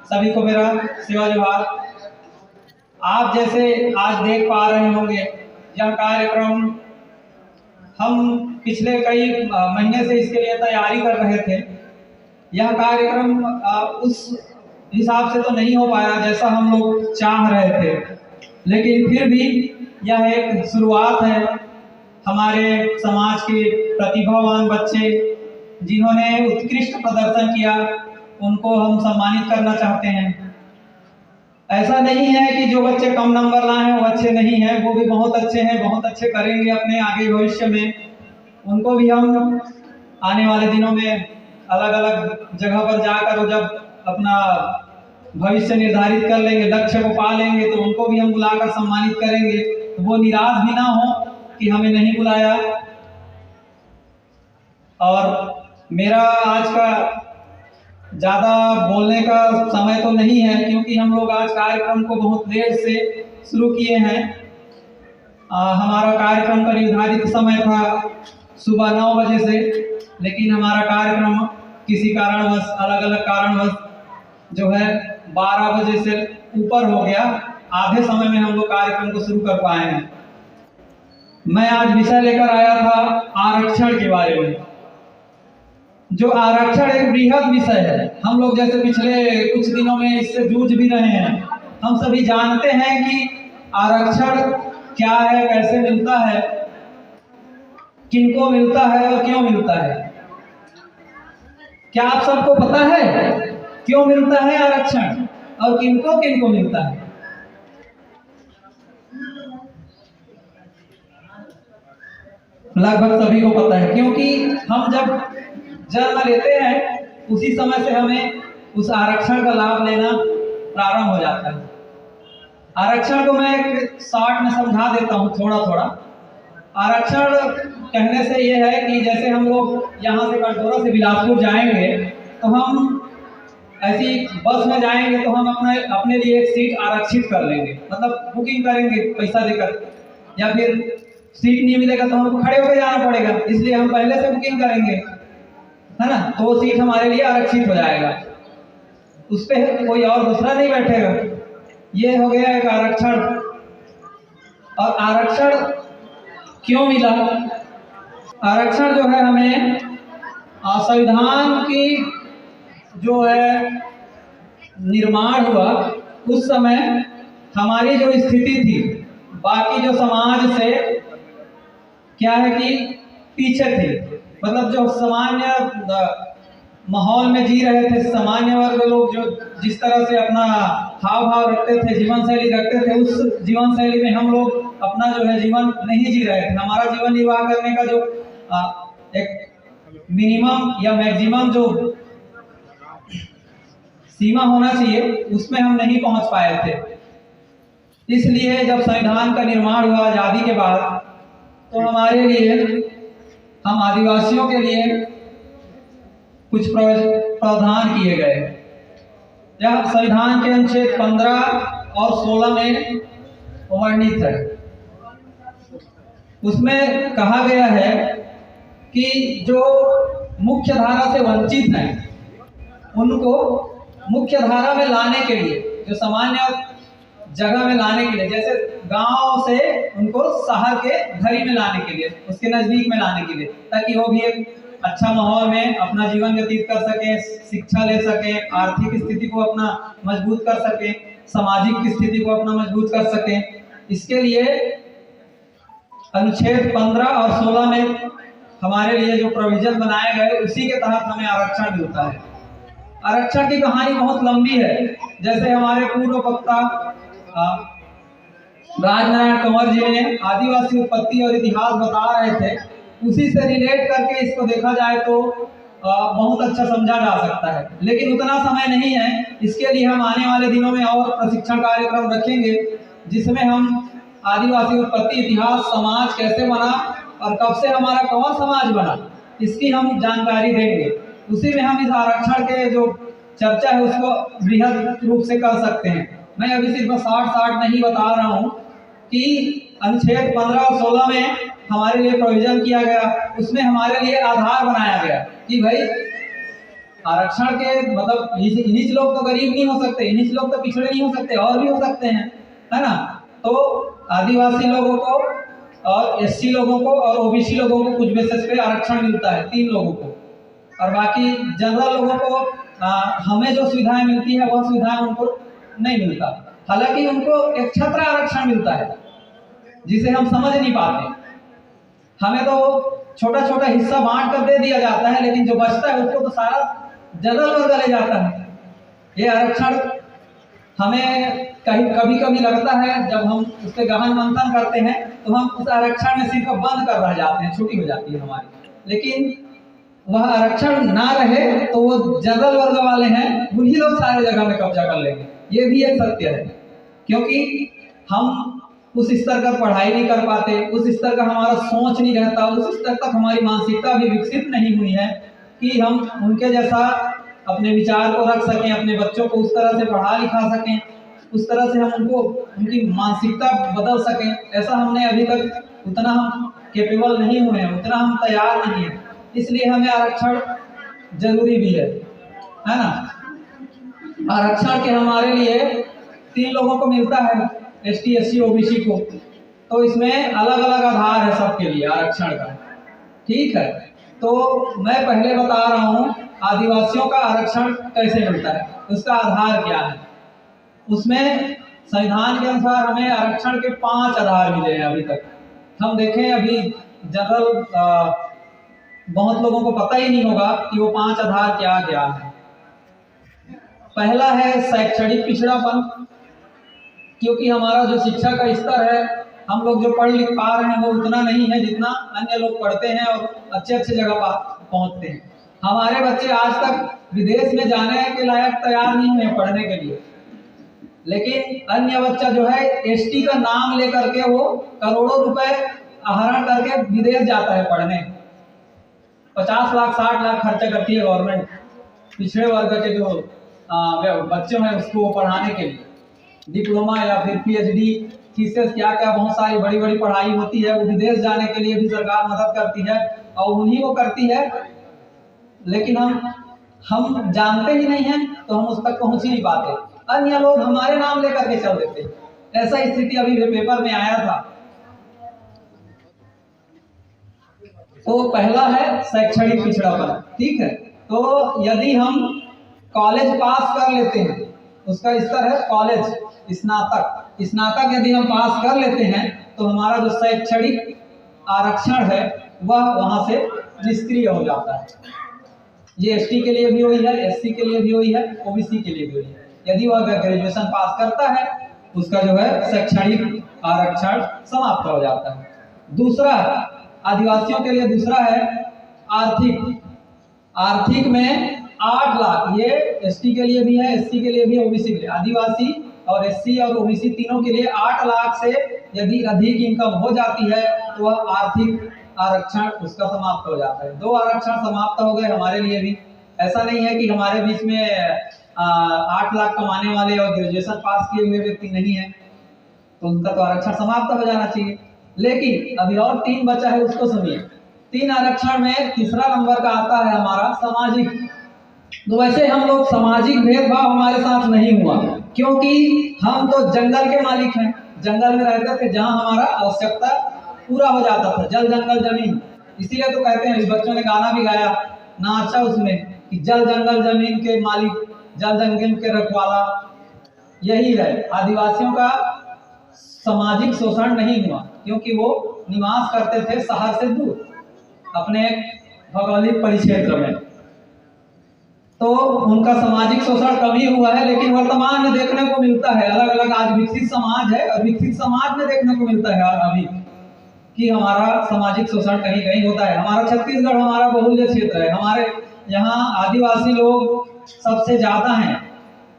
सभी को मेरा सेवा जोहार। आप जैसे आज देख पा रहे होंगे, यह कार्यक्रम हम पिछले कई महीने से इसके लिए तैयारी कर रहे थे। यह कार्यक्रम उस हिसाब से तो नहीं हो पाया जैसा हम लोग चाह रहे थे, लेकिन फिर भी यह एक शुरुआत है। हमारे समाज के प्रतिभावान बच्चे जिन्होंने उत्कृष्ट प्रदर्शन किया, उनको हम सम्मानित करना चाहते हैं। ऐसा नहीं है कि जो बच्चे कम नंबर लाए हैं वो अच्छे नहीं हैं, वो भी बहुत अच्छे हैं, बहुत अच्छे करेंगे अपने आगे भविष्य में। उनको भी हम आने वाले दिनों में अलग अलग जगह पर जाकर जब अपना भविष्य निर्धारित कर लेंगे, लक्ष्य को पा लेंगे, तो उनको भी हम बुलाकर सम्मानित करेंगे। तो वो निराश भी ना हो कि हमें नहीं बुलाया। और मेरा आज का ज़्यादा बोलने का समय तो नहीं है, क्योंकि हम लोग आज कार्यक्रम को बहुत देर से शुरू किए हैं। हमारा कार्यक्रम का निर्धारित समय था सुबह 9 बजे से, लेकिन हमारा कार्यक्रम किसी कारणवश, अलग अलग कारणवश जो है 12 बजे से ऊपर हो गया। आधे समय में हम लोग कार्यक्रम को शुरू कर पाए हैं। मैं आज विषय लेकर आया था आरक्षण के बारे में। जो आरक्षण एक बृहद विषय है। हम लोग जैसे पिछले कुछ दिनों में इससे जूझ भी रहे हैं। हम सभी जानते हैं कि आरक्षण क्या है, कैसे मिलता है, किनको मिलता है और क्यों मिलता है। क्या आप सबको पता है क्यों मिलता है आरक्षण और किनको किनको मिलता है? लगभग सभी को पता है, क्योंकि हम जब जन्म लेते हैं उसी समय से हमें उस आरक्षण का लाभ लेना प्रारंभ हो जाता है। आरक्षण को मैं एक शॉर्ट में समझा देता हूँ थोड़ा थोड़ा। आरक्षण कहने से यह है कि जैसे हम लोग यहाँ से कटघोरा से बिलासपुर जाएंगे, तो हम ऐसी बस में जाएंगे तो हम अपने लिए एक सीट आरक्षित कर लेंगे, मतलब बुकिंग करेंगे पैसा देकर। या फिर सीट नहीं मिलेगा तो हमको खड़े होकर जाना पड़ेगा, इसलिए हम पहले से बुकिंग करेंगे, है ना। तो वो सीट हमारे लिए आरक्षित हो जाएगा, उस पर कोई और दूसरा नहीं बैठेगा। ये हो गया एक आरक्षण। और आरक्षण क्यों मिला? आरक्षण जो है हमें संविधान की जो है निर्माण हुआ उस समय हमारी जो स्थिति थी बाकी जो समाज से क्या है कि पीछे थे। मतलब जो सामान्य माहौल में जी रहे थे, सामान्य वर्ग लोग जो जिस तरह से अपना हाव भाव रखते थे, जीवन शैली रखते थे, उस जीवन शैली में हम लोग अपना जो है जीवन नहीं जी रहे थे। हमारा जीवन निर्वाह करने का जो एक मिनिमम या मैक्सिमम जो सीमा होना चाहिए उसमें हम नहीं पहुंच पाए थे। इसलिए जब संविधान का निर्माण हुआ आज़ादी के बाद, तो हमारे लिए, हम आदिवासियों के लिए कुछ प्रावधान किए गए। यह संविधान के अनुच्छेद 15 और 16 में वर्णित है। उसमें कहा गया है कि जो मुख्य धारा से वंचित हैं उनको मुख्य धारा में लाने के लिए, जो सामान्य जगह में लाने के लिए, जैसे गांव से उनको शहर के घरी में लाने के लिए, उसके नजदीक में लाने के लिए, ताकि वो भी एक अच्छा माहौल में अपना जीवन व्यतीत कर सके, शिक्षा ले सके, आर्थिक स्थिति को अपना मजबूत कर सके, सामाजिक स्थिति को अपना मजबूत कर सके। इसके लिए अनुच्छेद 15 और 16 में हमारे लिए जो प्रोविजन बनाए गए उसी के तहत हमें आरक्षण मिलता है। आरक्षण की कहानी बहुत लंबी है। जैसे हमारे पूर्व वक्ता राजनारायण कंवर जी ने आदिवासी उत्पत्ति और इतिहास बता रहे थे, उसी से रिलेट करके इसको देखा जाए तो बहुत अच्छा समझा जा सकता है। लेकिन उतना समय नहीं है, इसके लिए हम आने वाले दिनों में और प्रशिक्षण कार्यक्रम रखेंगे, जिसमें हम आदिवासी उत्पत्ति, इतिहास, समाज कैसे बना और कब से हमारा कौन समाज बना, इसकी हम जानकारी देंगे। उसी में हम इस आरक्षण के जो चर्चा है उसको बृहद रूप से कर सकते हैं। मैं अभी सिर्फ शॉर्ट नहीं बता रहा हूँ कि अनुच्छेद 15 और 16 में हमारे लिए प्रोविजन किया गया, उसमें हमारे लिए आधार बनाया गया कि भाई आरक्षण के मतलब इन्हीं लोग तो गरीब नहीं हो सकते, इन्हीं लोग तो पिछड़े नहीं हो सकते, और भी हो सकते हैं, है ना। तो आदिवासी लोगों को और एससी लोगों को और ओबीसी लोगों को कुछ बेसिस पे आरक्षण मिलता है, 3 लोगों को, और बाकी जनरल लोगों को हमें जो सुविधाएं मिलती है वह सुविधाएं उनको नहीं मिलता। हालांकि उनको एक छत्र आरक्षण मिलता है जिसे हम समझ नहीं पाते। हमें तो छोटा छोटा हिस्सा बांट कर दे दिया जाता है, लेकिन जो बचता है उसको तो सारा जनरल वर्ग ले जाता है। ये आरक्षण हमें कभी कभी लगता है, जब हम उस पर गहन मंथन करते हैं तो हम उस आरक्षण में सिर्फ बंद कर रह जाते हैं, छुट्टी हो जाती है हमारी। लेकिन वह आरक्षण ना रहे तो वो जनरल वर्ग वाले हैं उन्हीं लोग सारे जगह में कब्जा कर लेंगे। ये भी एक सत्य है, क्योंकि हम उस स्तर का पढ़ाई नहीं कर पाते, उस स्तर का हमारा सोच नहीं रहता, उस स्तर तक हमारी मानसिकता भी विकसित नहीं हुई है कि हम उनके जैसा अपने विचार को रख सकें, अपने बच्चों को उस तरह से पढ़ा लिखा सकें, उस तरह से हम उनको उनकी मानसिकता बदल सकें। ऐसा हमने अभी तक उतना हम कैपेबल नहीं हुए हैं, उतना हम तैयार नहीं हैं। इसलिए हमें आरक्षण जरूरी भी है ना। आरक्षण के हमारे लिए 3 लोगों को मिलता है, एसटी एससी ओबीसी को। तो इसमें अलग अलग आधार है सबके लिए आरक्षण का, ठीक है। तो मैं पहले बता रहा हूँ आदिवासियों का आरक्षण कैसे मिलता है, उसका आधार क्या है। उसमें संविधान के अनुसार हमें आरक्षण के 5 आधार मिले हैं अभी तक। हम देखें, अभी जनरल बहुत लोगों को पता ही नहीं होगा कि वो 5 आधार क्या क्या है। पहला है शैक्षणिक पिछड़ापन, क्योंकि हमारा जो शिक्षा का स्तर है, हम लोग जो पढ़ लिख पा रहे हैं वो उतना नहीं है जितना अन्य लोग पढ़ते हैं और अच्छे अच्छे जगह पहुंचते हैं। हमारे बच्चे आज तक विदेश में जाने के लायक तैयार नहीं हुए पढ़ने के लिए, लेकिन अन्य बच्चा जो है एसटी का नाम लेकर के वो करोड़ों रुपए आहरण करके विदेश जाता है पढ़ने। 50 लाख 60 लाख खर्चा करती है गवर्नमेंट पिछड़े वर्ग के जो बच्चे हैं उसको पढ़ाने के लिए, डिप्लोमा या फिर पीएचडी थीसिस क्या क्या बहुत सारी बड़ी बड़ी पढ़ाई होती है। वो विदेश जाने के लिए भी सरकार मदद करती है और उन्हीं को करती है, लेकिन हम जानते ही नहीं हैं तो हम उस तक पहुंच ही नहीं पाते। अन्य लोग हमारे नाम लेकर के चल देते हैं। ऐसा स्थिति अभी भी पेपर में आया था। तो पहला है शैक्षणिक पिछड़ापन, ठीक है। तो यदि हम कॉलेज पास कर लेते हैं, उसका स्तर है कॉलेज स्नातक यदि हम पास कर लेते हैं तो हमारा जो शैक्षणिक आरक्षण है वह वहां से निष्क्रिय हो जाता है। ये एसटी के लिए भी हुई है, एससी के लिए भी हुई है, ओबीसी के लिए भी हुई है। यदि वह ग्रेजुएशन पास करता है उसका जो है शैक्षणिक आरक्षण समाप्त हो जाता है। दूसरा आदिवासियों के लिए दूसरा है आर्थिक में 8 लाख, ये एसटी के लिए भी है, एससी के लिए भी, ओबीसी के लिए। आदिवासी और एससी और ओबीसी तीनों के लिए 8 लाख से यदि अधिक इनकम हो जाती है तो वह आर्थिक आरक्षण उसका समाप्त हो जाता है। 2 आरक्षण समाप्त हो गए हमारे लिए भी। ऐसा नहीं है कि हमारे बीच में 8 लाख कमाने वाले और ग्रेजुएशन पास किए हुए व्यक्ति नहीं है, तो उनका तो आरक्षण समाप्त हो जाना चाहिए। लेकिन अभी और 3 बचा है, उसको सुनिए। 3 आरक्षण में तीसरा नंबर का आता है हमारा सामाजिक। तो वैसे हम लोग सामाजिक भेदभाव हमारे साथ नहीं हुआ, क्योंकि हम तो जंगल के मालिक हैं, जंगल में रहते थे जहां हमारा आवश्यकता पूरा हो जाता था, जल जंगल जमीन। इसीलिए तो कहते हैं, बच्चों ने गाना भी गाया ना अच्छा उसमें कि जल जंगल जमीन के मालिक, जल जंगल के रखवाला। यही है, आदिवासियों का सामाजिक शोषण नहीं हुआ, क्योंकि वो निवास करते थे शहर से दूर अपने भौगोलिक परिक्षेत्र में, तो उनका सामाजिक शोषण कम ही हुआ है। लेकिन वर्तमान में देखने को मिलता है, अलग अलग आज विकसित समाज है और विकसित समाज में देखने को मिलता है अभी कि हमारा सामाजिक शोषण कहीं कहीं होता है। हमारा छत्तीसगढ़ हमारा बहुल्य क्षेत्र है, हमारे यहाँ आदिवासी लोग सबसे ज्यादा हैं,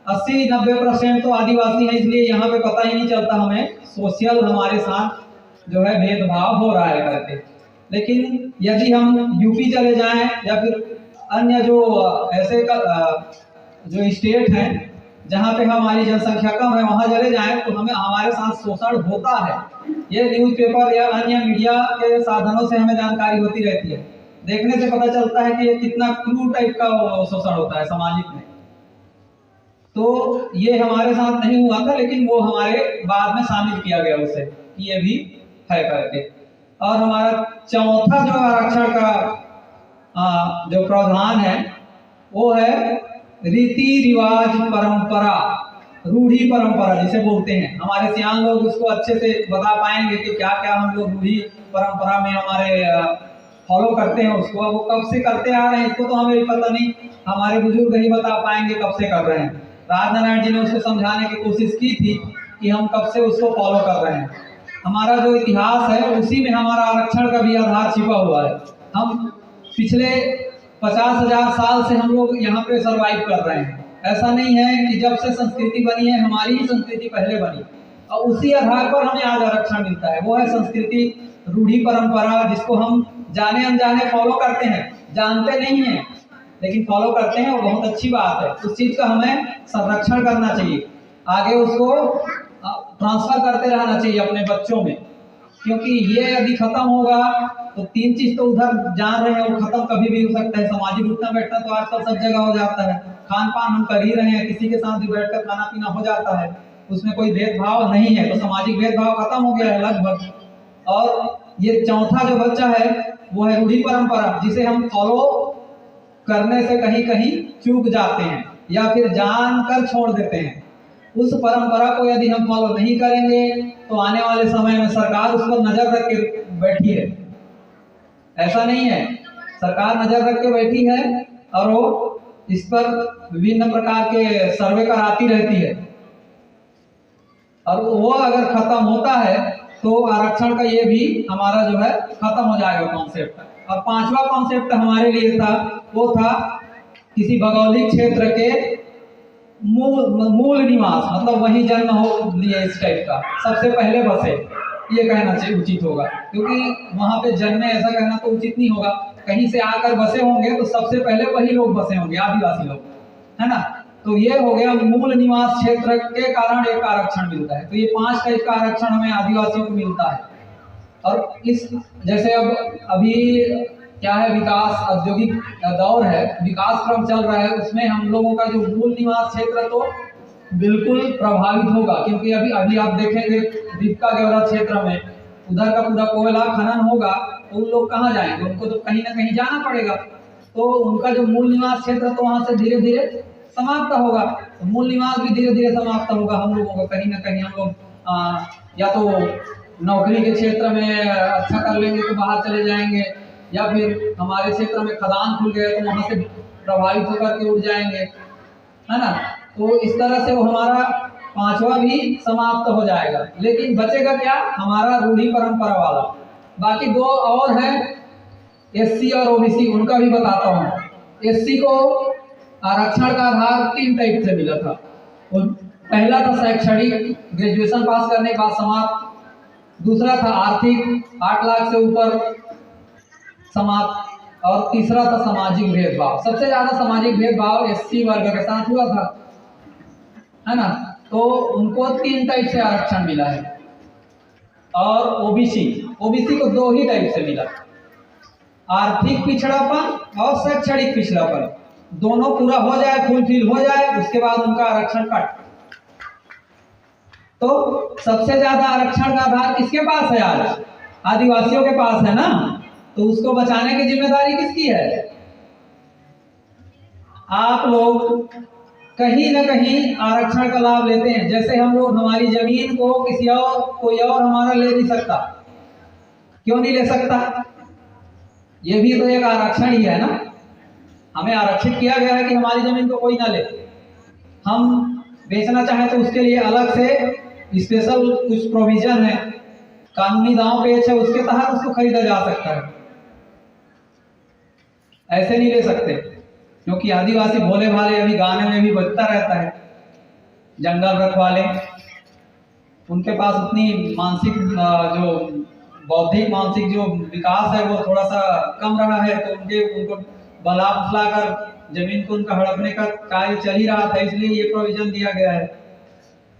80-90% तो आदिवासी हैं। इसलिए यहाँ पे पता ही नहीं चलता हमें सोशल हमारे साथ जो है भेदभाव हो रहा है करके। लेकिन यदि हम यूपी चले जाएं या फिर अन्य जो ऐसे जो स्टेट हैं जहाँ पे हमारी जनसंख्या कम है, वहाँ चले जाएं तो हमें हमारे साथ शोषण होता है। ये न्यूज़पेपर या अन्य मीडिया के साधनों से हमें जानकारी होती रहती है। देखने से पता चलता है कि ये कितना क्रूर टाइप का शोषण होता है सामाजिक में। तो ये हमारे साथ नहीं हुआ था, लेकिन वो हमारे बाद में शामिल किया गया उसे कि ये भी है करके। और हमारा चौथा जो आरक्षण का जो प्रावधान है वो है रीति रिवाज परंपरा, रूढ़ी परंपरा जिसे बोलते हैं। हमारे सियान लोग उसको अच्छे से बता पाएंगे कि क्या क्या हम लोग रूढ़ी परंपरा में हमारे फॉलो करते हैं उसको। वो कब से करते आ रहे हैं इसको तो हमें पता नहीं, हमारे बुजुर्ग ही बता पाएंगे कब से कर रहे हैं। राजनारायण जी ने उसको समझाने की कोशिश की थी कि हम कब से उसको फॉलो कर रहे हैं। हमारा जो इतिहास है उसी में हमारा आरक्षण का भी आधार छिपा हुआ है। हम पिछले 50,000 साल से हम लोग यहाँ पे सरवाइव कर रहे हैं। ऐसा नहीं है कि जब से संस्कृति बनी है, हमारी ही संस्कृति पहले बनी और उसी आधार पर हमें आज आरक्षण मिलता है। वो है संस्कृति, रूढ़ी परंपरा, जिसको हम जाने अनजाने फॉलो करते हैं, जानते नहीं हैं लेकिन फॉलो करते हैं। और बहुत अच्छी बात है, उस चीज का हमें संरक्षण करना चाहिए, आगे उसको ट्रांसफर करते रहना चाहिए अपने बच्चों में, क्योंकि ये यदि खत्म होगा तो 3 चीज तो उधर जान रहे हैं वो खत्म कभी भी हो सकता है। सामाजिक उठना बैठना तो आजकल सब जगह हो जाता है, खान पान हम कर ही रहे हैं, किसी के साथ भी बैठकर खाना पीना हो जाता है, उसमें कोई भेदभाव नहीं है, तो सामाजिक भेदभाव खत्म हो गया है लगभग। और ये चौथा जो बच्चा है वो है रूढ़ी परंपरा, जिसे हम फॉलो करने से कहीं कहीं चूक जाते हैं या फिर जानकर छोड़ देते हैं। उस परंपरा को यदि हम फॉलो नहीं करेंगे तो आने वाले समय में सरकार उस पर नजर रख के बैठी है। ऐसा नहीं है, सरकार नजर रख के बैठी है और वो इस पर विभिन्न प्रकार के सर्वे कराती रहती है। और वो अगर खत्म होता है तो आरक्षण का ये भी हमारा जो है खत्म हो जाएगा कॉन्सेप्ट। और 5वां कॉन्सेप्ट हमारे लिए था, वो था किसी भौगोलिक क्षेत्र के मूल निवास, मतलब वहीं जन्म हो लिए इस टाइप का सबसे पहले बसे, ये कहना चाहिए उचित होगा, क्योंकि वहां पे जन्मे ऐसा कहना तो उचित नहीं होगा। कहीं से आकर बसे होंगे तो सबसे पहले वही लोग बसे होंगे, आदिवासी लोग, है ना। तो ये हो गया मूल निवास क्षेत्र के कारण एक आरक्षण मिलता है। तो ये 5 टाइप का आरक्षण हमें आदिवासियों को मिलता है। और इस जैसे अब अभी क्या है, विकास औद्योगिक दौर है, विकास क्रम चल रहा है, उसमें हम लोगों का जो मूल निवास क्षेत्र तो बिल्कुल प्रभावित होगा, क्योंकि अभी आप देखेंगे दीपका गेवरा क्षेत्र में उधर का पूरा कोयला खनन होगा, तो उन लोग कहाँ जाएंगे, उनको तो कहीं ना कहीं जाना पड़ेगा। तो उनका जो मूल निवास क्षेत्र तो वहां से धीरे धीरे समाप्त होगा, तो मूल निवास भी धीरे धीरे समाप्त होगा। हम लोगों का कहीं ना कहीं हम लोग या तो नौकरी के क्षेत्र में अच्छा कर लेंगे तो बाहर चले जाएंगे, या फिर हमारे क्षेत्र में खदान खुल गए तो वहां से प्रभावित होकर के उड़ जाएंगे, है ना। तो इस तरह से वो हमारा 5वां भी समाप्त हो जाएगा। लेकिन बचेगा क्या, हमारा रूढ़ी परंपरा वाला। बाकी 2 और है, एससी और ओबीसी, उनका भी बताता हूँ। एससी को आरक्षण का आधार 3 टाइप से मिला था। पहला था शैक्षणिक, ग्रेजुएशन पास करने के बाद समाप्त। दूसरा था आर्थिक, 8 लाख से ऊपर समाप्त। और तीसरा था सामाजिक भेदभाव। सबसे ज्यादा सामाजिक भेदभाव एससी वर्ग के साथ हुआ था, है ना। तो उनको 3 टाइप से आरक्षण मिला है। और ओबीसी को 2 ही टाइप से मिला, आर्थिक पिछड़ापन और शैक्षणिक पिछड़ापन, दोनों पूरा हो जाए, फुलफिल हो जाए, उसके बाद उनका आरक्षण कट। तो सबसे ज्यादा आरक्षण का आधार किसके पास है आज, आदिवासियों के पास है ना। तो उसको बचाने की जिम्मेदारी किसकी है, आप लोग कहीं ना कहीं आरक्षण का लाभ लेते हैं। जैसे हम लोग हमारी जमीन को कोई और हमारा ले नहीं सकता, क्यों नहीं ले सकता, ये भी तो एक आरक्षण ही है ना। हमें आरक्षित किया गया है कि हमारी जमीन को कोई ना ले। हम बेचना चाहें तो उसके लिए अलग से स्पेशल कुछ प्रोविजन है, कानूनी दांव पेच है, उसके तहत उसको खरीदा जा सकता है, ऐसे नहीं ले सकते। क्योंकि आदिवासी भोले भाले, अभी गाने में भी बजता रहता है, जंगल रखवाले, उनके पास उतनी मानसिक जो बौद्धिक मानसिक जो विकास है वो थोड़ा सा कम रहा है, तो उनको बला फुसला कर जमीन को उनका हड़पने का कार्य चल ही रहा था, इसलिए ये प्रोविजन दिया गया है।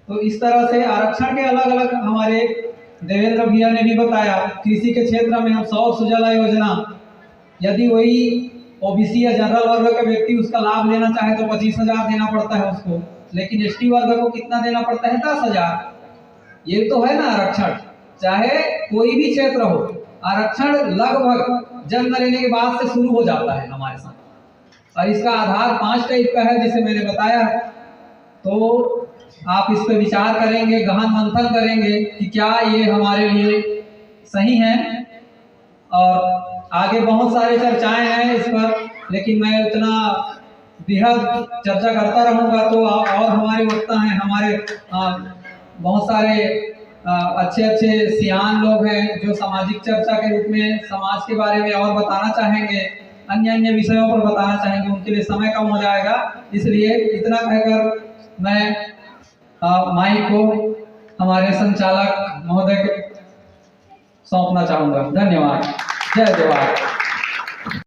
तो इस तरह से आरक्षण के अलग अलग हमारे देवेंद्र भैया ने भी बताया। कृषि के क्षेत्र में हम सौर सुजला योजना यदि वही ओबीसी या जनरल वर्ग का व्यक्ति उसका लाभ लेना चाहे तो 25,000 देना पड़ता है उसको, लेकिन एसटी वर्ग को कितना देना पड़ता है? 10,000। ये तो है ना आरक्षण। चाहे कोई भी क्षेत्र हो, आरक्षण लगभग जन्म लेने के बाद से शुरू हो जाता है हमारे साथ, और इसका आधार 5 टाइप का है जिसे मैंने बताया। तो आप इस पर विचार करेंगे, गहन मंथन करेंगे कि क्या ये हमारे लिए सही है। और आगे बहुत सारे चर्चाएं हैं इस पर, लेकिन मैं उतना बेहद चर्चा करता रहूंगा तो और हमारे वक्ता हैं, हमारे बहुत सारे अच्छे अच्छे सियान लोग हैं जो सामाजिक चर्चा के रूप में समाज के बारे में और बताना चाहेंगे, अन्य अन्य विषयों पर बताना चाहेंगे। उनके लिए समय कम हो जाएगा, इसलिए इतना कहकर मैं माइक को हमारे संचालक महोदय को सौंपना चाहूंगा। धन्यवाद। जय जवाहर।